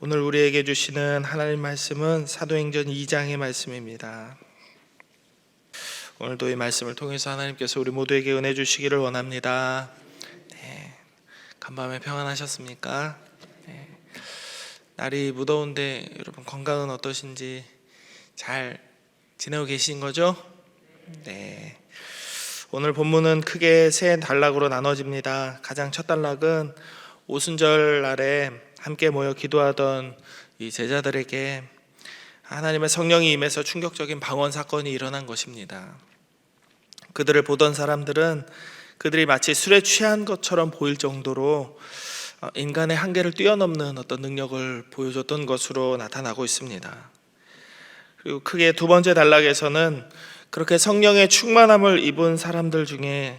오늘 우리에게 주시는 하나님 말씀은 사도행전 2장의 말씀입니다. 오늘도 이 말씀을 통해서 하나님께서 우리 모두에게 은혜 주시기를 원합니다. 간밤에 평안하셨습니까? 날이 무더운데 여러분 건강은 어떠신지 잘 지내고 계신 거죠? 네. 오늘 본문은 크게 세 단락으로 나눠집니다. 가장 첫 단락은 오순절 날에 함께 모여 기도하던 이 제자들에게 하나님의 성령이 임해서 충격적인 방언 사건이 일어난 것입니다. 그들을 보던 사람들은 그들이 마치 술에 취한 것처럼 보일 정도로 인간의 한계를 뛰어넘는 어떤 능력을 보여줬던 것으로 나타나고 있습니다. 그리고 크게 두 번째 단락에서는 그렇게 성령의 충만함을 입은 사람들 중에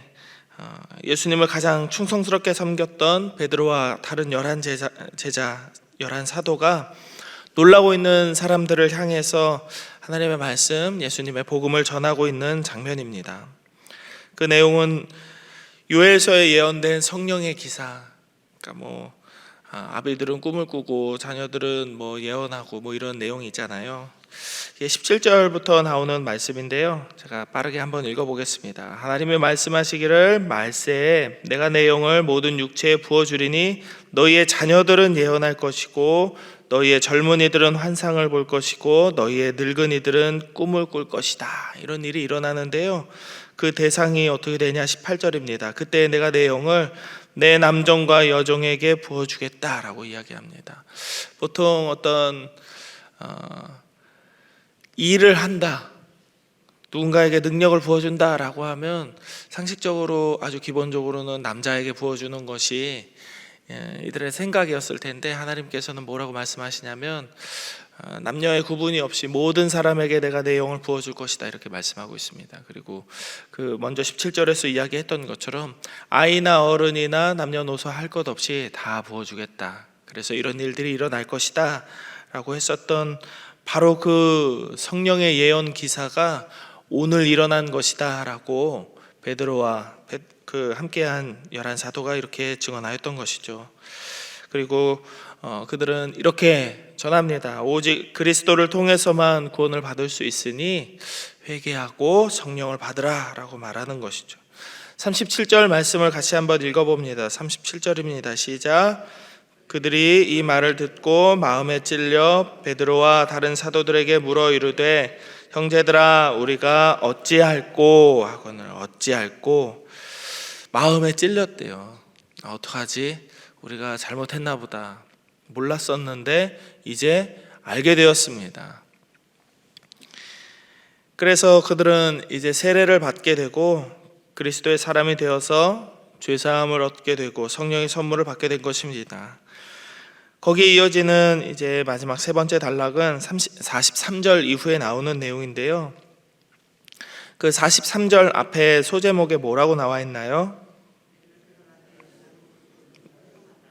예수님을 가장 충성스럽게 섬겼던 베드로와 다른 11 사도가 놀라고 있는 사람들을 향해서 하나님의 말씀, 예수님의 복음을 전하고 있는 장면입니다. 그 내용은 요엘서에 예언된 성령의 기사, 그러니까 아비들은 꿈을 꾸고 자녀들은 예언하고 이런 내용이 있잖아요. 이게 17절부터 나오는 말씀인데요, 제가 빠르게 한번 읽어보겠습니다. 하나님이 말씀하시기를 말세에 내가 내 영을 모든 육체에 부어주리니 너희의 자녀들은 예언할 것이고 너희의 젊은이들은 환상을 볼 것이고 너희의 늙은이들은 꿈을 꿀 것이다. 이런 일이 일어나는데요, 그 대상이 어떻게 되냐 18절입니다. 그때 내가 내 영을 내 남종과 여종에게 부어주겠다라고 이야기합니다. 보통 어떤 일을 한다, 누군가에게 능력을 부어준다라고 하면 상식적으로 아주 기본적으로는 남자에게 부어주는 것이 이들의 생각이었을 텐데, 하나님께서는 뭐라고 말씀하시냐면 남녀의 구분이 없이 모든 사람에게 내가 내 영을 부어줄 것이다, 이렇게 말씀하고 있습니다. 그리고 그 먼저 17절에서 이야기했던 것처럼 아이나 어른이나 남녀노소 할 것 없이 다 부어주겠다, 그래서 이런 일들이 일어날 것이다 라고 했었던 바로 그 성령의 예언 기사가 오늘 일어난 것이다 라고 베드로와 그 함께한 11 사도가 이렇게 증언하였던 것이죠. 그리고 그들은 이렇게 전합니다. 오직 그리스도를 통해서만 구원을 받을 수 있으니 회개하고 성령을 받으라 라고 말하는 것이죠. 37절 말씀을 같이 한번 읽어봅니다. 37절입니다. 시작. 그들이 이 말을 듣고 마음에 찔려 베드로와 다른 사도들에게 물어 이르되 형제들아 우리가 어찌할꼬 하거늘. 어찌할꼬, 마음에 찔렸대요. 어떡하지? 우리가 잘못했나 보다. 몰랐었는데 이제 알게 되었습니다. 그래서 그들은 이제 세례를 받게 되고 그리스도의 사람이 되어서 죄사함을 얻게 되고 성령의 선물을 받게 된 것입니다. 거기에 이어지는 이제 마지막 세 번째 단락은 43절 이후에 나오는 내용인데요, 그 43절 앞에 소제목에 뭐라고 나와 있나요?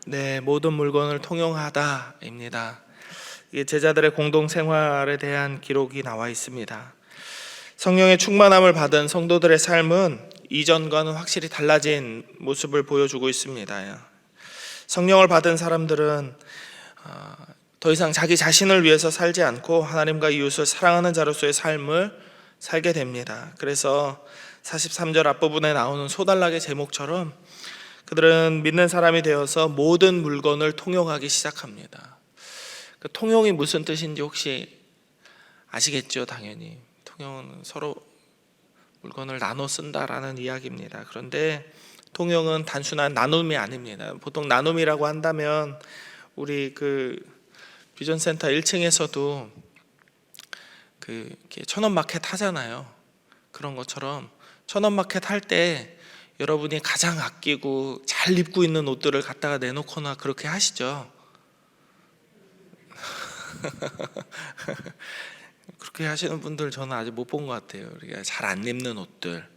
네, 모든 물건을 통용하다 입니다. 이게 제자들의 공동생활에 대한 기록이 나와 있습니다. 성령의 충만함을 받은 성도들의 삶은 이전과는 확실히 달라진 모습을 보여주고 있습니다. 성령을 받은 사람들은 더 이상 자기 자신을 위해서 살지 않고 하나님과 이웃을 사랑하는 자로서의 삶을 살게 됩니다. 그래서 43절 앞부분에 나오는 소단락의 제목처럼 그들은 믿는 사람이 되어서 모든 물건을 통용하기 시작합니다. 그 통용이 무슨 뜻인지 혹시 아시겠죠? 당연히 통용은 서로 물건을 나눠 쓴다라는 이야기입니다. 그런데 통용은 단순한 나눔이 아닙니다. 보통 나눔이라고 한다면 우리 그 비전센터 1층에서도 이렇게 천원 마켓 하잖아요. 그런 것처럼 천원 마켓 할 때 여러분이 가장 아끼고 잘 입고 있는 옷들을 갖다가 내놓거나 그렇게 하시죠. 그렇게 하시는 분들 저는 아직 못 본 것 같아요. 우리가 잘 안 입는 옷들,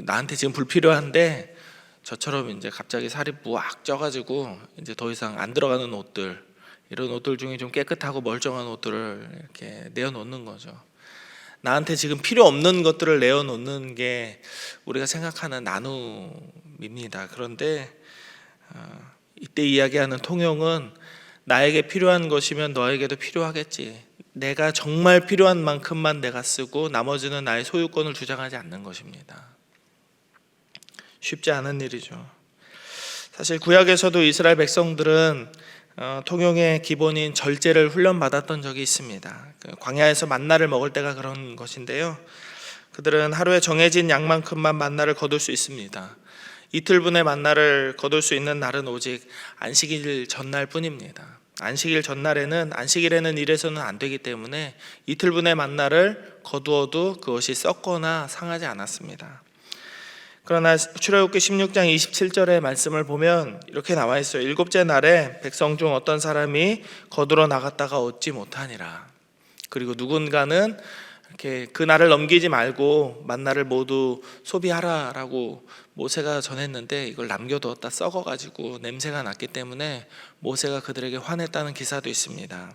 나한테 지금 불필요한데 저처럼 이제 갑자기 살이 부악 쪄가지고 이제 더 이상 안 들어가는 옷들, 이런 옷들 중에 좀 깨끗하고 멀쩡한 옷들을 이렇게 내어놓는 거죠. 나한테 지금 필요 없는 것들을 내어놓는 게 우리가 생각하는 나눔입니다. 그런데 이때 이야기하는 통용은 나에게 필요한 것이면 너에게도 필요하겠지. 내가 정말 필요한 만큼만 내가 쓰고 나머지는 나의 소유권을 주장하지 않는 것입니다. 쉽지 않은 일이죠. 사실 구약에서도 이스라엘 백성들은 통용의 기본인 절제를 훈련받았던 적이 있습니다. 광야에서 만나를 먹을 때가 그런 것인데요, 그들은 하루에 정해진 양만큼만 만나를 거둘 수 있습니다. 이틀분의 만나를 거둘 수 있는 날은 오직 안식일 전날 뿐입니다. 안식일 전날에는, 안식일에는 일해서는 안 되기 때문에 이틀분의 만나를 거두어도 그것이 썩거나 상하지 않았습니다. 그러나 출애굽기 16장 27절의 말씀을 보면 이렇게 나와 있어요. 일곱째 날에 백성 중 어떤 사람이 거두러 나갔다가 얻지 못하니라. 그리고 누군가는 이렇게 그 날을 넘기지 말고 만나를 모두 소비하라라고 모세가 전했는데 이걸 남겨두었다 썩어가지고 냄새가 났기 때문에 모세가 그들에게 화냈다는 기사도 있습니다.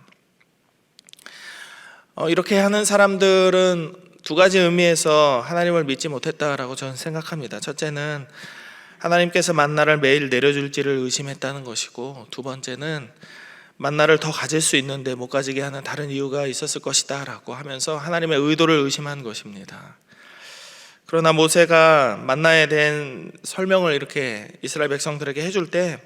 이렇게 하는 사람들은 두 가지 의미에서 하나님을 믿지 못했다라고 저는 생각합니다. 첫째는 하나님께서 만나를 매일 내려줄지를 의심했다는 것이고, 두 번째는 만나를 더 가질 수 있는데 못 가지게 하는 다른 이유가 있었을 것이다 라고 하면서 하나님의 의도를 의심한 것입니다. 그러나 모세가 만나에 대한 설명을 이렇게 이스라엘 백성들에게 해줄 때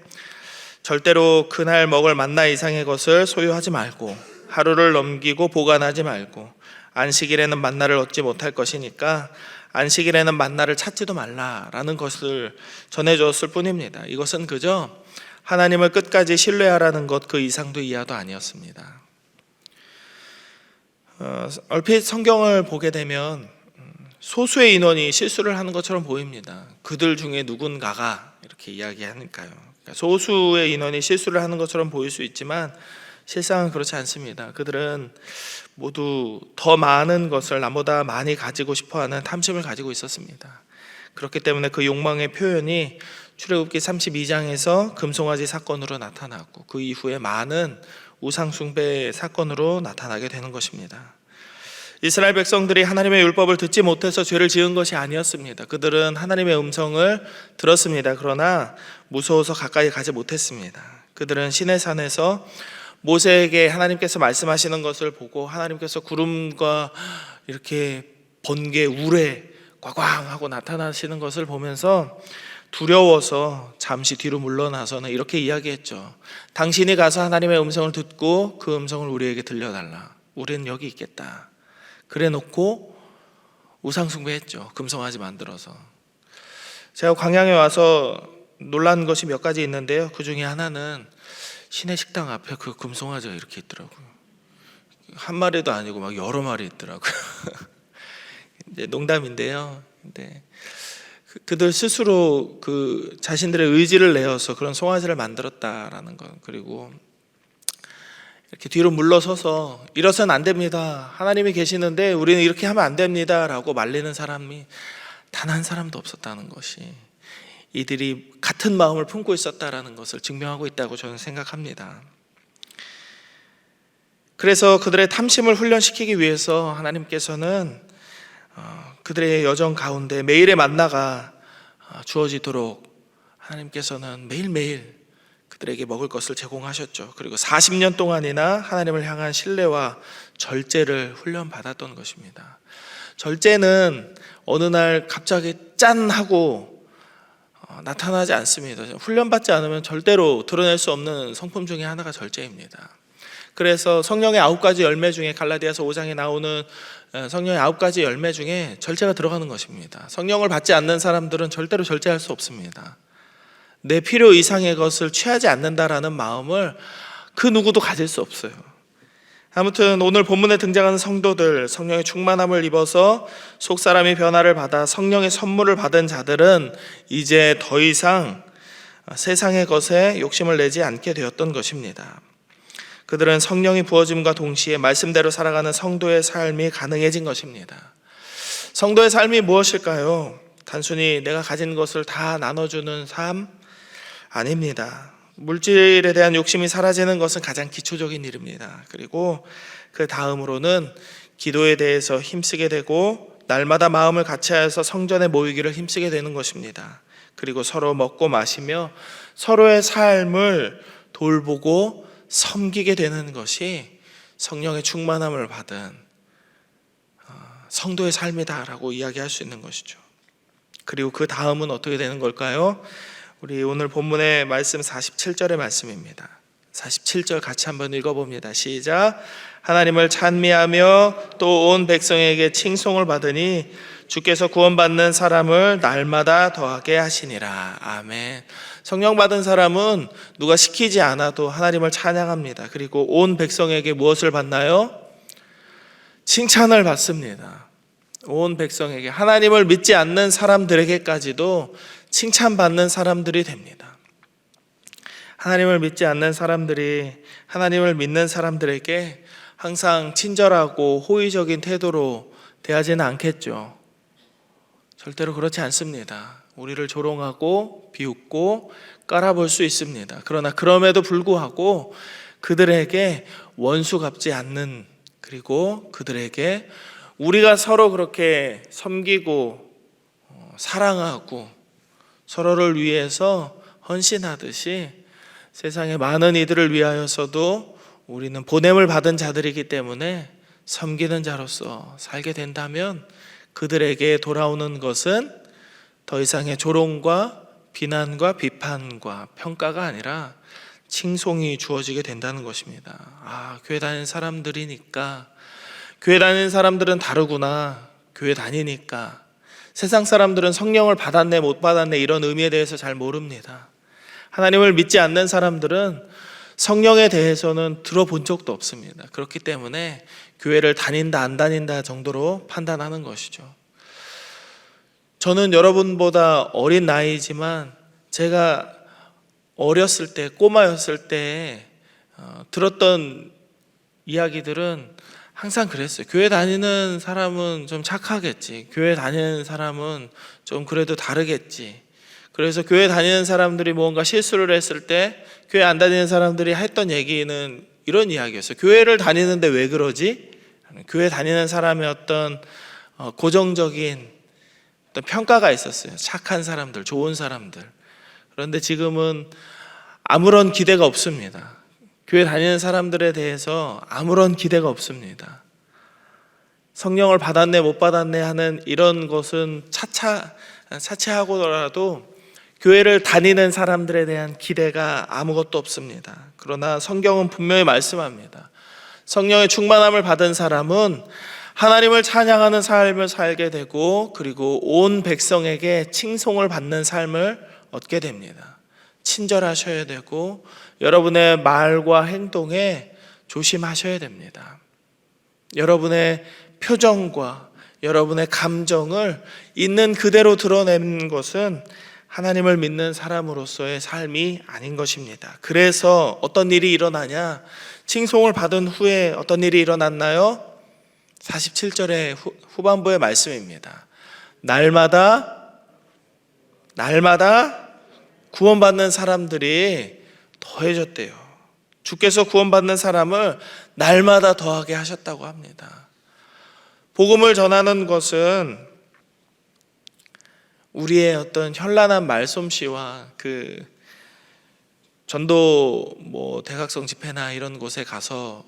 절대로 그날 먹을 만나 이상의 것을 소유하지 말고, 하루를 넘기고 보관하지 말고, 안식일에는 만나를 얻지 못할 것이니까 안식일에는 만나를 찾지도 말라라는 것을 전해줬을 뿐입니다. 이것은 그저 하나님을 끝까지 신뢰하라는 것 그 이상도 이하도 아니었습니다. 얼핏 성경을 보게 되면 소수의 인원이 실수를 하는 것처럼 보입니다. 그들 중에 누군가가 이렇게 이야기하니까요. 소수의 인원이 실수를 하는 것처럼 보일 수 있지만 실상은 그렇지 않습니다. 그들은 모두 더 많은 것을 나보다 많이 가지고 싶어하는 탐심을 가지고 있었습니다. 그렇기 때문에 그 욕망의 표현이 출애굽기 32장에서 금송아지 사건으로 나타났고, 그 이후에 많은 우상숭배 사건으로 나타나게 되는 것입니다. 이스라엘 백성들이 하나님의 율법을 듣지 못해서 죄를 지은 것이 아니었습니다. 그들은 하나님의 음성을 들었습니다. 그러나 무서워서 가까이 가지 못했습니다. 그들은 시내산에서 모세에게 하나님께서 말씀하시는 것을 보고 하나님께서 구름과 이렇게 번개, 우레 꽝꽝 하고 나타나시는 것을 보면서 두려워서 잠시 뒤로 물러나서는 이렇게 이야기했죠. 당신이 가서 하나님의 음성을 듣고 그 음성을 우리에게 들려달라. 우리는 여기 있겠다. 그래 놓고 우상숭배했죠. 금송아지 만들어서. 제가 광양에 와서 놀란 것이 몇 가지 있는데요, 그 중에 하나는 시내 식당 앞에 그 금송아지가 이렇게 있더라고요. 한 마리도 아니고 막 여러 마리 있더라고요. 이제 농담인데요. 근데 그들 스스로 그 자신들의 의지를 내어서 그런 송아지를 만들었다라는 것, 그리고 이렇게 뒤로 물러서서 이러서는 안 됩니다. 하나님이 계시는데 우리는 이렇게 하면 안 됩니다라고 말리는 사람이 단 한 사람도 없었다는 것이 이들이 같은 마음을 품고 있었다라는 것을 증명하고 있다고 저는 생각합니다. 그래서 그들의 탐심을 훈련시키기 위해서 하나님께서는 그들의 여정 가운데 매일의 만나가 주어지도록 하나님께서는 매일매일 그들에게 먹을 것을 제공하셨죠. 그리고 40년 동안이나 하나님을 향한 신뢰와 절제를 훈련받았던 것입니다. 절제는 어느 날 갑자기 짠 하고 나타나지 않습니다. 훈련받지 않으면 절대로 드러낼 수 없는 성품 중에 하나가 절제입니다. 그래서 성령의 9가지 열매 중에 갈라디아서 5장에 나오는 성령의 9가지 열매 중에 절제가 들어가는 것입니다. 성령을 받지 않는 사람들은 절대로 절제할 수 없습니다. 내 필요 이상의 것을 취하지 않는다라는 마음을 그 누구도 가질 수 없어요. 아무튼 오늘 본문에 등장하는 성도들, 성령의 충만함을 입어서 속사람이 변화를 받아 성령의 선물을 받은 자들은 이제 더 이상 세상의 것에 욕심을 내지 않게 되었던 것입니다. 그들은 성령이 부어짐과 동시에 말씀대로 살아가는 성도의 삶이 가능해진 것입니다. 성도의 삶이 무엇일까요? 단순히 내가 가진 것을 다 나눠주는 삶? 아닙니다. 물질에 대한 욕심이 사라지는 것은 가장 기초적인 일입니다. 그리고 그 다음으로는 기도에 대해서 힘쓰게 되고 날마다 마음을 같이하여서 성전에 모이기를 힘쓰게 되는 것입니다. 그리고 서로 먹고 마시며 서로의 삶을 돌보고 섬기게 되는 것이 성령의 충만함을 받은 성도의 삶이다라고 이야기할 수 있는 것이죠. 그리고 그 다음은 어떻게 되는 걸까요? 우리 오늘 본문의 말씀 47절의 말씀입니다. 47절 같이 한번 읽어봅니다. 시작. 하나님을 찬미하며 또 온 백성에게 칭송을 받으니 주께서 구원받는 사람을 날마다 더하게 하시니라. 아멘. 성령 받은 사람은 누가 시키지 않아도 하나님을 찬양합니다. 그리고 온 백성에게 무엇을 받나요? 칭찬을 받습니다. 온 백성에게, 하나님을 믿지 않는 사람들에게까지도 칭찬받는 사람들이 됩니다. 하나님을 믿지 않는 사람들이 하나님을 믿는 사람들에게 항상 친절하고 호의적인 태도로 대하지는 않겠죠. 절대로 그렇지 않습니다. 우리를 조롱하고 비웃고 깔아볼 수 있습니다. 그러나 그럼에도 불구하고 그들에게 원수 갚지 않는, 그리고 그들에게 우리가 서로 그렇게 섬기고 사랑하고 서로를 위해서 헌신하듯이 세상의 많은 이들을 위하여서도 우리는 보냄을 받은 자들이기 때문에 섬기는 자로서 살게 된다면 그들에게 돌아오는 것은 더 이상의 조롱과 비난과 비판과 평가가 아니라 칭송이 주어지게 된다는 것입니다. 교회 다니는 사람들이니까, 교회 다니는 사람들은 다르구나, 교회 다니니까. 세상 사람들은 성령을 받았네 못 받았네 이런 의미에 대해서 잘 모릅니다. 하나님을 믿지 않는 사람들은 성령에 대해서는 들어본 적도 없습니다. 그렇기 때문에 교회를 다닌다 안 다닌다 정도로 판단하는 것이죠. 저는 여러분보다 어린 나이지만 제가 어렸을 때, 꼬마였을 때 들었던 이야기들은 항상 그랬어요. 교회 다니는 사람은 좀 착하겠지, 교회 다니는 사람은 좀 그래도 다르겠지. 그래서 교회 다니는 사람들이 뭔가 실수를 했을 때 교회 안 다니는 사람들이 했던 얘기는 이런 이야기였어요. 교회를 다니는데 왜 그러지? 교회 다니는 사람의 어떤 고정적인 어떤 평가가 있었어요. 착한 사람들, 좋은 사람들. 그런데 지금은 아무런 기대가 없습니다. 교회 다니는 사람들에 대해서 아무런 기대가 없습니다. 성령을 받았네 못 받았네 하는 이런 것은 차치하고라도 교회를 다니는 사람들에 대한 기대가 아무것도 없습니다. 그러나 성경은 분명히 말씀합니다. 성령의 충만함을 받은 사람은 하나님을 찬양하는 삶을 살게 되고, 그리고 온 백성에게 칭송을 받는 삶을 얻게 됩니다. 친절하셔야 되고 여러분의 말과 행동에 조심하셔야 됩니다. 여러분의 표정과 여러분의 감정을 있는 그대로 드러내는 것은 하나님을 믿는 사람으로서의 삶이 아닌 것입니다. 그래서 어떤 일이 일어나냐? 칭송을 받은 후에 어떤 일이 일어났나요? 47절의 후반부의 말씀입니다. 날마다 구원받는 사람들이 더해졌대요. 주께서 구원받는 사람을 날마다 더하게 하셨다고 합니다. 복음을 전하는 것은 우리의 어떤 현란한 말솜씨와 그 전도 대각성 집회나 이런 곳에 가서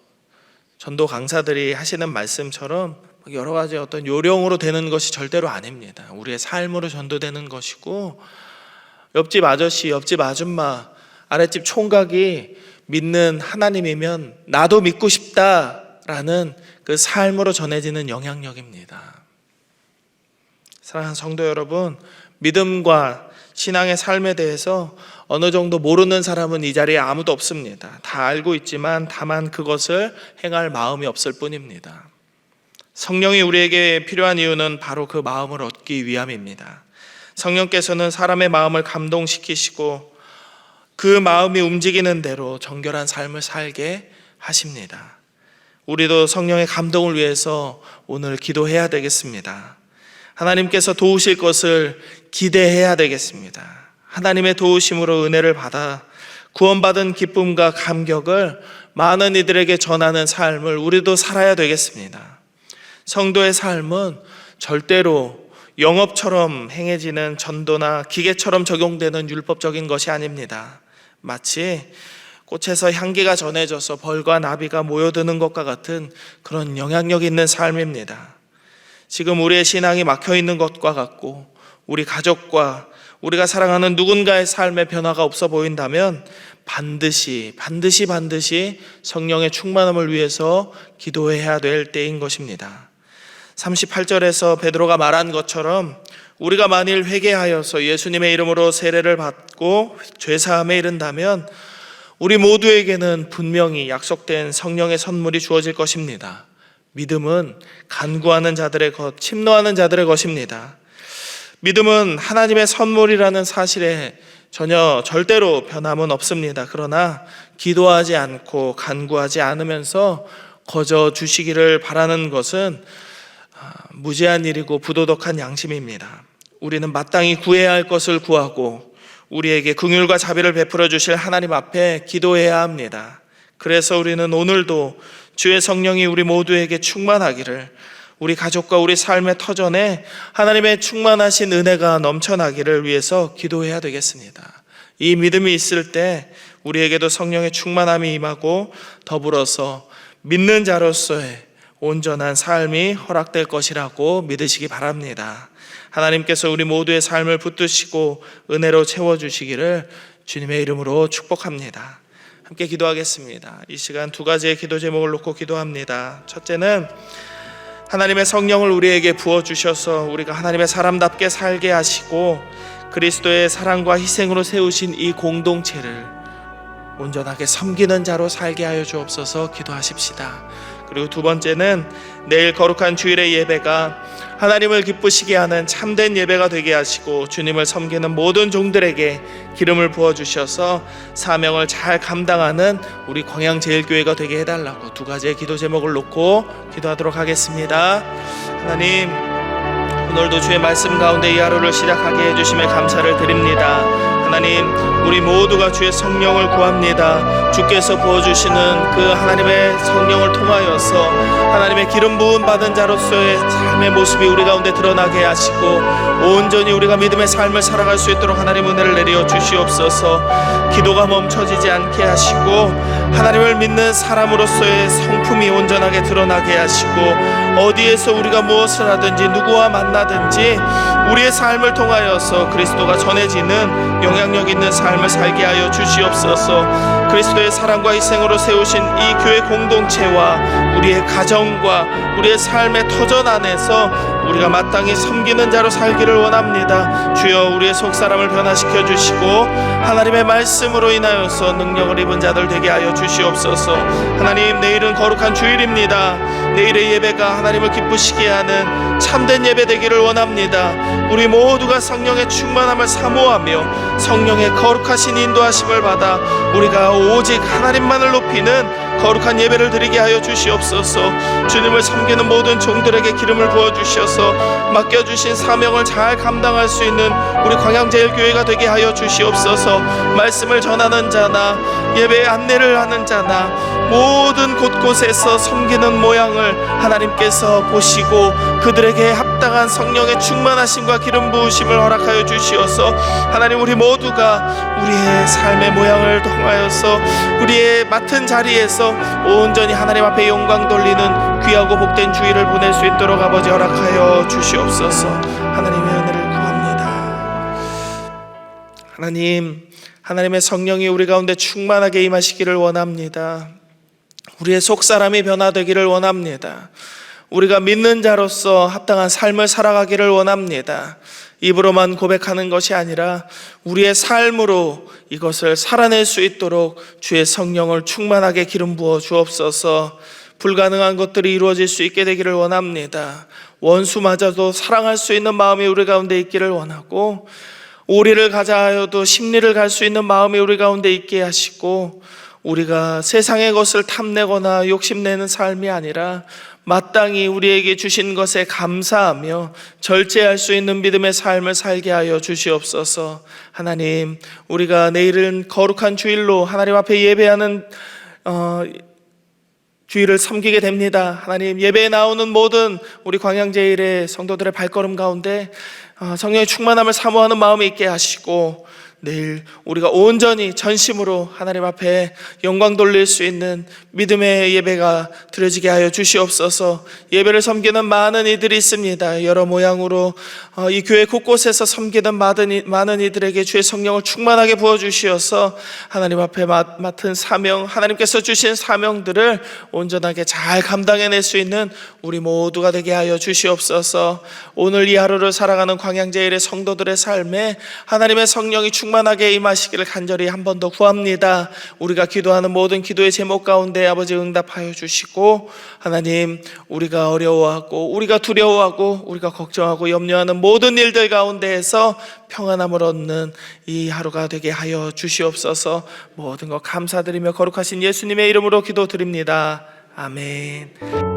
전도 강사들이 하시는 말씀처럼 여러 가지 어떤 요령으로 되는 것이 절대로 아닙니다. 우리의 삶으로 전도되는 것이고, 옆집 아저씨, 옆집 아줌마, 아랫집 총각이 믿는 하나님이면 나도 믿고 싶다라는 그 삶으로 전해지는 영향력입니다. 사랑하는 성도 여러분, 믿음과 신앙의 삶에 대해서 어느 정도 모르는 사람은 이 자리에 아무도 없습니다. 다 알고 있지만 다만 그것을 행할 마음이 없을 뿐입니다. 성령이 우리에게 필요한 이유는 바로 그 마음을 얻기 위함입니다. 성령께서는 사람의 마음을 감동시키시고 그 마음이 움직이는 대로 정결한 삶을 살게 하십니다. 우리도 성령의 감동을 위해서 오늘 기도해야 되겠습니다. 하나님께서 도우실 것을 기대해야 되겠습니다. 하나님의 도우심으로 은혜를 받아 구원받은 기쁨과 감격을 많은 이들에게 전하는 삶을 우리도 살아야 되겠습니다. 성도의 삶은 절대로 영업처럼 행해지는 전도나 기계처럼 적용되는 율법적인 것이 아닙니다. 마치 꽃에서 향기가 전해져서 벌과 나비가 모여드는 것과 같은 그런 영향력 있는 삶입니다. 지금 우리의 신앙이 막혀있는 것과 같고 우리 가족과 우리가 사랑하는 누군가의 삶의 변화가 없어 보인다면 반드시 성령의 충만함을 위해서 기도해야 될 때인 것입니다. 38절에서 베드로가 말한 것처럼 우리가 만일 회개하여서 예수님의 이름으로 세례를 받고 죄사함에 이른다면 우리 모두에게는 분명히 약속된 성령의 선물이 주어질 것입니다. 믿음은 간구하는 자들의 것, 침노하는 자들의 것입니다. 믿음은 하나님의 선물이라는 사실에 절대로 변함은 없습니다. 그러나 기도하지 않고 간구하지 않으면서 거저 주시기를 바라는 것은 무지한 일이고 부도덕한 양심입니다. 우리는 마땅히 구해야 할 것을 구하고 우리에게 긍휼과 자비를 베풀어 주실 하나님 앞에 기도해야 합니다. 그래서 우리는 오늘도 주의 성령이 우리 모두에게 충만하기를, 우리 가족과 우리 삶의 터전에 하나님의 충만하신 은혜가 넘쳐나기를 위해서 기도해야 되겠습니다. 이 믿음이 있을 때 우리에게도 성령의 충만함이 임하고 더불어서 믿는 자로서의 온전한 삶이 허락될 것이라고 믿으시기 바랍니다. 하나님께서 우리 모두의 삶을 붙드시고 은혜로 채워주시기를 주님의 이름으로 축복합니다. 함께 기도하겠습니다. 이 시간 두 가지의 기도 제목을 놓고 기도합니다. 첫째는 하나님의 성령을 우리에게 부어주셔서 우리가 하나님의 사람답게 살게 하시고 그리스도의 사랑과 희생으로 세우신 이 공동체를 온전하게 섬기는 자로 살게 하여 주옵소서 기도하십시다. 그리고 두 번째는 내일 거룩한 주일의 예배가 하나님을 기쁘시게 하는 참된 예배가 되게 하시고 주님을 섬기는 모든 종들에게 기름을 부어주셔서 사명을 잘 감당하는 우리 광양제일교회가 되게 해달라고 두 가지의 기도 제목을 놓고 기도하도록 하겠습니다. 하나님, 오늘도 주의 말씀 가운데 이 하루를 시작하게 해주심에 감사를 드립니다. 하나님, 우리 모두가 주의 성령을 구합니다. 주께서 부어주시는 그 하나님의 성령을 통하여서 하나님의 기름 부음 받은 자로서의 삶의 모습이 우리 가운데 드러나게 하시고 온전히 우리가 믿음의 삶을 살아갈 수 있도록 하나님 은혜를 내려 주시옵소서. 기도가 멈춰지지 않게 하시고 하나님을 믿는 사람으로서의 성품이 온전하게 드러나게 하시고 어디에서 우리가 무엇을 하든지 누구와 만나든지 우리의 삶을 통하여서 그리스도가 전해지는 영향력 있는 삶을 살게 하여 주시옵소서. 그리스도의 사랑과 희생으로 세우신 이 교회 공동체와 우리의 가정과 우리의 삶의 터전 안에서 우리가 마땅히 섬기는 자로 살기를 원합니다. 주여, 우리의 속사람을 변화시켜 주시고 하나님의 말씀으로 인하여서 능력을 입은 자들 되게 하여 주시옵소서. 하나님, 내일은 거룩한 주일입니다. 내일의 예배가 하나님을 기쁘시게 하는 참된 예배 되기를 원합니다. 우리 모두가 성령의 충만함을 사모하며 성령의 거룩하신 인도하심을 받아 우리가 오직 하나님만을 높이는 거룩한 예배를 드리게 하여 주시옵소서. 주님을 섬기는 모든 종들에게 기름을 부어주셔서 맡겨주신 사명을 잘 감당할 수 있는 우리 광양제일교회가 되게 하여 주시옵소서. 말씀을 전하는 자나 예배의 안내를 하는 자나 모든 곳곳에서 섬기는 모양을 하나님께서 보시고 그들에게 합당한 성령의 충만하심과 기름 부으심을 허락하여 주시어서 하나님, 우리 모두가 우리의 삶의 모양을 통하여서 우리의 맡은 자리에서 온전히 하나님 앞에 영광 돌리는 귀하고 복된 주일을 보낼 수 있도록 아버지 허락하여 주시옵소서. 하나님의 은혜를 구합니다. 하나님, 하나님의 성령이 우리 가운데 충만하게 임하시기를 원합니다. 우리의 속사람이 변화되기를 원합니다. 우리가 믿는 자로서 합당한 삶을 살아가기를 원합니다. 입으로만 고백하는 것이 아니라 우리의 삶으로 이것을 살아낼 수 있도록 주의 성령을 충만하게 기름 부어 주옵소서. 불가능한 것들이 이루어질 수 있게 되기를 원합니다. 원수마저도 사랑할 수 있는 마음이 우리 가운데 있기를 원하고 오리를 가자 하여도 십리를 갈 수 있는 마음이 우리 가운데 있게 하시고 우리가 세상의 것을 탐내거나 욕심내는 삶이 아니라 마땅히 우리에게 주신 것에 감사하며 절제할 수 있는 믿음의 삶을 살게 하여 주시옵소서. 하나님, 우리가 내일은 거룩한 주일로 하나님 앞에 예배하는 주일을 섬기게 됩니다. 하나님, 예배에 나오는 모든 우리 광양제일의 성도들의 발걸음 가운데 성령의 충만함을 사모하는 마음이 있게 하시고 내일 우리가 온전히 전심으로 하나님 앞에 영광 돌릴 수 있는 믿음의 예배가 드려지게 하여 주시옵소서. 예배를 섬기는 많은 이들이 있습니다. 여러 모양으로 이 교회 곳곳에서 섬기는 많은 이들에게 주의 성령을 충만하게 부어주시어서 하나님 앞에 맡은 사명, 하나님께서 주신 사명들을 온전하게 잘 감당해낼 수 있는 우리 모두가 되게 하여 주시옵소서. 오늘 이 하루를 살아가는 광양제일의 성도들의 삶에 하나님의 성령이 충만하게 임하시기를 간절히 한 번 더 구합니다. 우리가 기도하는 모든 기도의 제목 가운데 아버지 응답하여 주시고, 하나님 우리가 어려워하고 우리가 두려워하고 우리가 걱정하고 염려하는 모든 일들 가운데에서 평안함을 얻는 이 하루가 되게 하여 주시옵소서. 모든 것 감사드리며 거룩하신 예수님의 이름으로 기도드립니다. 아멘.